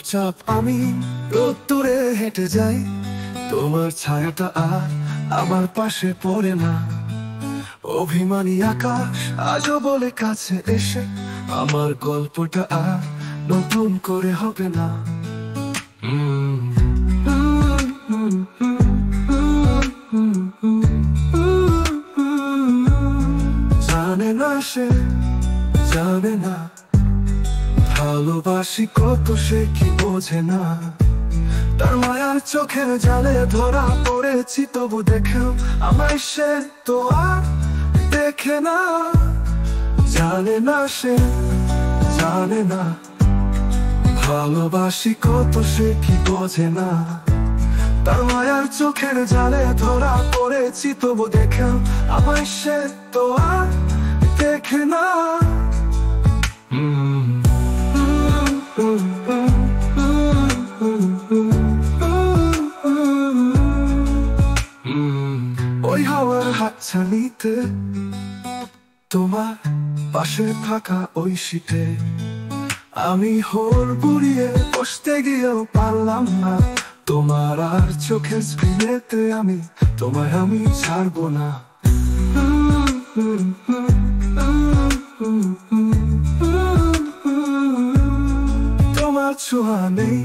চুপচাপ আমি রোদ্দুরে হেঁটে যাই, তোমার ছায়াটা আর আমার পাশে পড়ে না। অভিমানী আকাশ আজও বলে কাছে এসে আমার গল্পটা আর নতুন করে হবে না। জানে না সে, জানে না ভালোবাসি কত, সে কি বোঝে না। তার মায়ার চোখের জালে ধরা পড়েছি, তবু দেখেও আমায় সে তো আর দেখে না। জানে না সে, জানে না ভালোবাসি কত, সে কি বোঝে না। তার মায়ার চোখের জালে ধরা পড়েছি, তবু দেখেও আমায় সে তো আর দেখে না। ওই হাওয়ার হাতছানিতে তোমার পাশে থাকা ওই শীতে আমি হোল বুড়িয়ে বসতে গিয়েও পারলাম না। তোমার আর চোখের স্ক্রিনেতে আমি তোমায় আমি ছাড়বো না। তোমার ছোঁয়া নেই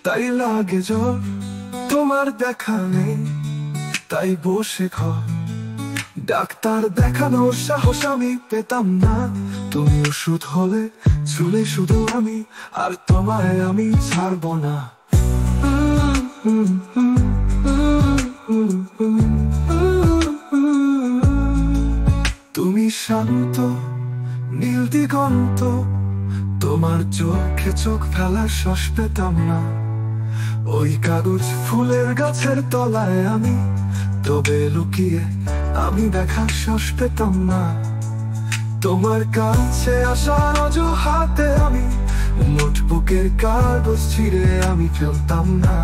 তাই লাগে জ্বর, তোমার দেখা নেই তাই বসে ঘর। ডাক্তার দেখানোর সাহস আমি পেতাম না, তুমি ওষুধ হলে চুলে শুধু আমি, আর তোমায় আমি ছাড়বো না। তুমি শান্ত নীল দিগন্ত, তোমার চোখে চোখ ফেলার শ্বাস পেতাম না। ওই কাগজ ফুলের গাছের তলায় আমি তবে লুকিয়ে আমি দেখার শ্বাস পেতাম না। তোমার কাছে আসার অজুহাতে আমি নোটবুকের কাগজ ছিঁড়ে আমি ফেলতাম না।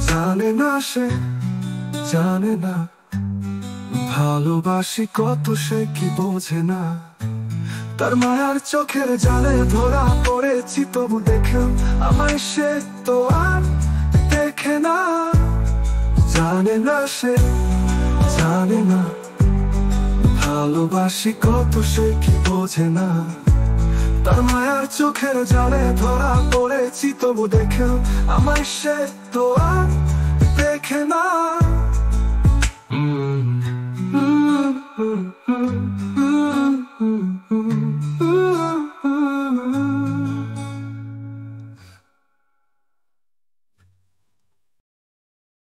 জানে না সে, জানে না ভালোবাসি কত, সে কি বোঝে না। তার মায়ার চোখের জালে ধরা পড়েছি, তবু দেখেও আমায় সে তো আর দেখে না। জানে না সে, জানে না ভালোবাসি কত, সে কি বোঝে না। তার মায়ার চোখের জালে ধরা পড়েছি, তবু দেখেও আমায় সে তো আর দেখে না।